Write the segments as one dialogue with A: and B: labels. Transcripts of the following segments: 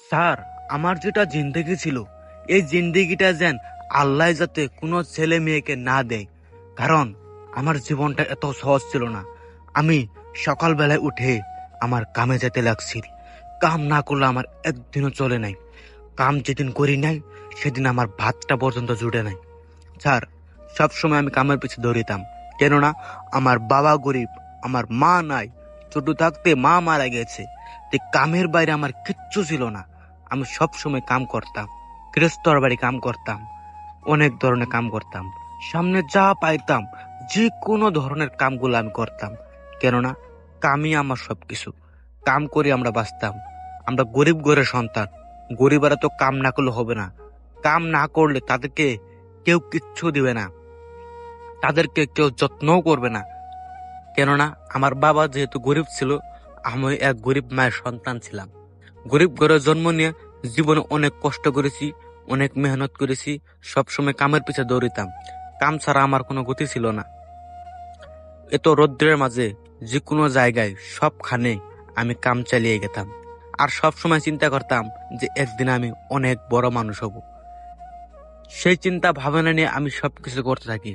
A: Sir, আমার যেটা জিন্দেগি ছিল এই জিন্দেগিটা যেন আল্লাহ যাতে কোনো ছেলে মেয়েকে না দেয়, কারণ আমার জীবনটা এত সহজ ছিল না। আমি সকালবেলায় উঠে আমার কামে যেতে লাগছি, কাম না করলে আমার একদিনও চলে নাই। কাম যেদিন করি নাই সেদিন আমার ভাতটা পর্যন্ত জুটে নাই। স্যার, সবসময় আমি কামের পিছনে দৌড়িতাম, কেননা আমার বাবা গরিব, আমার মা নাই, ছোট থাকতে মা মারা গেছে। কামের বাইরে আমার কিচ্ছু ছিল না। আমি সবসময় কাম করতাম, গৃহস্থর বাড়ি কাম করতাম, অনেক ধরনের কাম করতাম, সামনে যা পাইতাম যে কোনো ধরনের কামগুলো আমি করতাম, কেননা কামই আমার সবকিছু। কাম করে আমরা বাঁচতাম। আমরা গরিব ঘরের সন্তান, গরিবেরা তো কাম না করলে হবে না। কাম না করলে তাদেরকে কেউ কিচ্ছু দিবে না, তাদেরকে কেউ যত্নও করবে না, কেননা আমার বাবা যেহেতু গরিব ছিল, আমি এক গরিব মায়ের সন্তান ছিলাম। গরিব ঘরে জন্ম নিয়ে জীবনে অনেক কষ্ট করেছি, অনেক মেহনত করেছি, সবসময় কামের পিছে দৌড়িতাম। কাম ছাড়া আমার কোনো গতি ছিল না। এত রৌদ্রের মাঝে যে কোনো জায়গায় সবখানে আমি কাম চালিয়ে গেতাম, আর সবসময় চিন্তা করতাম যে একদিন আমি অনেক বড় মানুষ হব। সেই চিন্তা ভাবনা নিয়ে আমি সবকিছু করতে থাকি।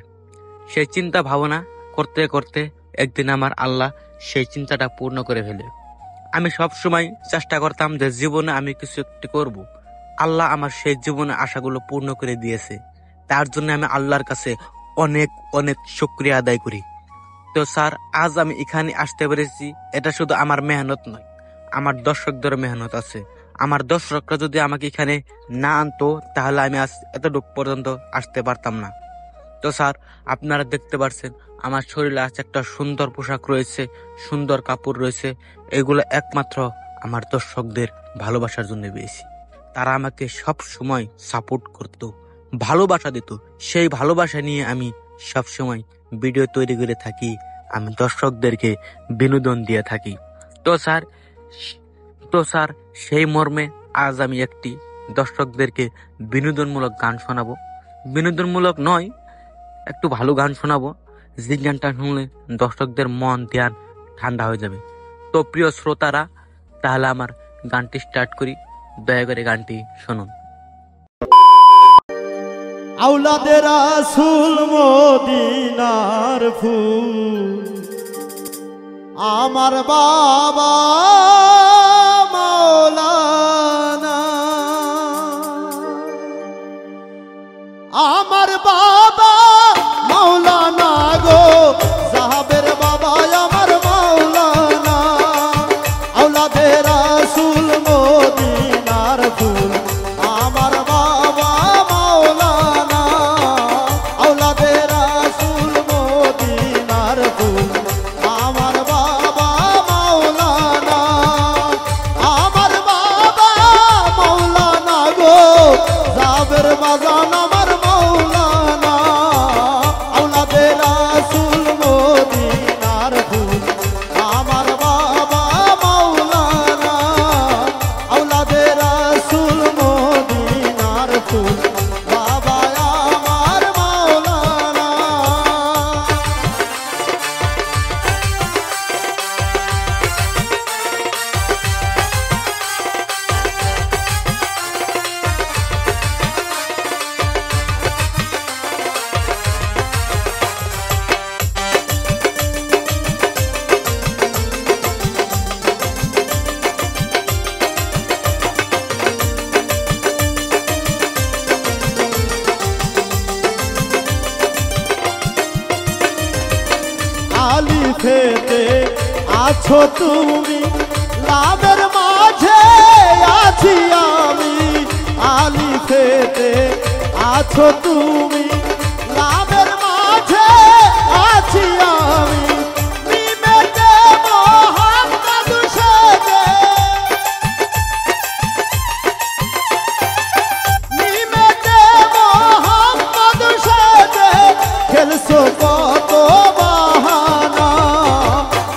A: সেই চিন্তা ভাবনা করতে করতে একদিন আমার আল্লাহ সেই চিন্তাটা পূর্ণ করে ফেলে। আমি সবসময় চেষ্টা করতাম যে জীবনে আমি কিছু একটি করব। আল্লাহ আমার সেই জীবনে আশাগুলো পূর্ণ করে দিয়েছে, তার জন্য আমি আল্লাহর কাছে অনেক অনেক শুকরিয়া আদায় করি। তো স্যার, আজ আমি এখানে আসতে পেরেছি, এটা শুধু আমার মেহনত নয়, আমার দর্শকদের মেহনত আছে। আমার দর্শকরা যদি আমাকে এখানে না আনতো তাহলে আমি আজ এতটুকু পর্যন্ত আসতে পারতাম না। তো স্যার, আপনারা দেখতে পাচ্ছেন আমার শরীরে আছে একটা সুন্দর পোশাক রয়েছে, সুন্দর কাপড় রয়েছে। এগুলো একমাত্র আমার দর্শকদের ভালোবাসার জন্য পেয়েছি। তারা আমাকে সব সময় সাপোর্ট করত, ভালোবাসা দিত। সেই ভালোবাসা নিয়ে আমি সব সময় ভিডিও তৈরি করে থাকি, আমি দর্শকদেরকে বিনোদন দিয়ে থাকি। তো স্যার সেই মর্মে আজ আমি একটি দর্শকদেরকে বিনোদনমূলক গান শোনাবো। বিনোদনমূলক নয়, একটু ভালো গান শোনাবো, যে গানটা শুনলে দর্শকদের মন ধ্যান ঠান্ডা হয়ে যাবে। তো প্রিয় শ্রোতারা, তাহলে আমার গানটি স্টার্ট করি, দয়া করে গানটি শুনুন।
B: আওলাদে রাসূল মদিনার ফুল, আমার বাবা মাওলানা, আমার বাবা মাওলানা গো, সাহাবের বাবা আমার মাওলানা। আওলাদে রাসূল মদিনার ফুল, আমার বাবা মাওলানা। আওলাদে রাসূল মদিনার ফুল, আমার বাবা মাওলানা। আমার বাবা মাওলানা গো, সাহাবের বাজান আমার মাওলানা। আওলাদে রাসূল মদিনার ফুল, আমার বাবা মাওলানা। আওলাদে রাসূল মদিনার ফুল, বাবা আমার মাওলানা। আলিফেতে আছো তুমি, লামের মাঝে আছি আমি। আলিফেতে আছো তুমি, লামের মাঝে আছি আমি। মিমেতে মোহাম্মদ সেজে, মিমেতে মোহাম্মদ সেজে খেলছো কত বাহানা।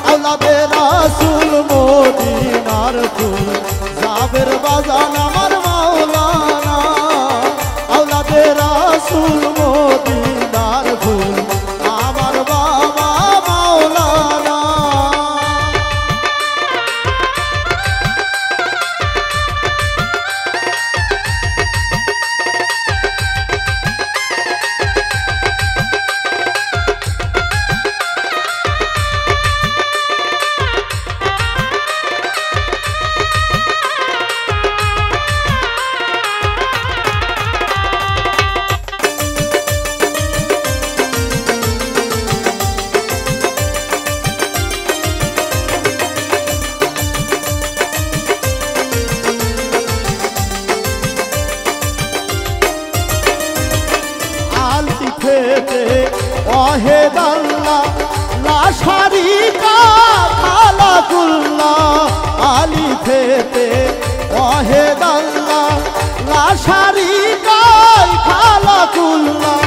B: আওলাদে রাসূল মদিনার ফুল, সাহাবের বাজান আমার মাওলানা। আওলাদে রাসূল খেতে ওয়াহেদ আল্লাহ লা শারিকা খালাকুল্লাহ আলী খেতে ওয়াহেদ আল্লাহ লা শারিকা খালাকুল্লাহ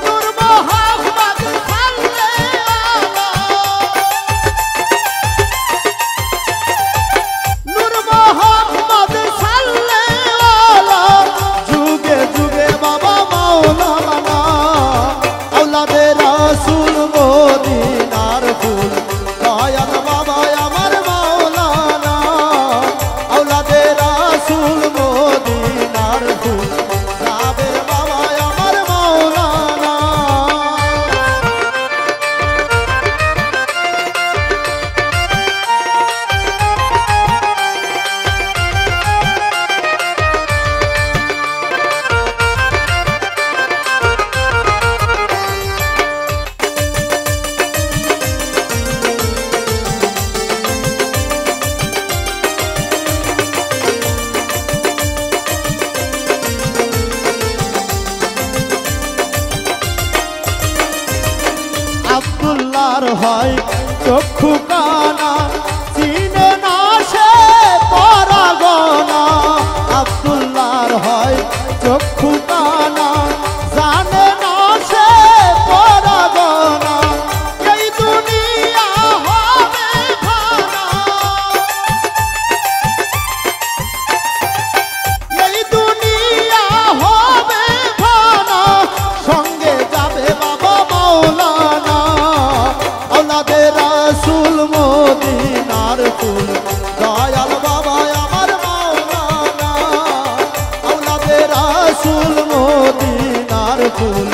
B: নূর মোহাম্মদ নূর মোহাম্মদ সাল্লাল্লাহু যুগে যুগে বাবা মাওলানা আওলাদে রাসূল মদিনার ফুল দয়াল বাবা আমার মাওলানা আওলাদে রাসূল মদিনার ফুল সাবের বাবা আমার মাওলানা আব্দুল্লাহর হয় চক্ষু কানা চিনে না সে পরাগনা আব্দুল্লাহর হয় চক্ষু কানা জানে না সে পরাগনা এই দুনিয়া হবে ফানা এই দুনিয়া হবে ফানা সঙ্গে যাবে বাবা মাওলানা আওলাদে রাসূল মদিনার ফুল দয়াল বাবা আমার মাওলানা আওলাদে রাসূল মদিনার ফুল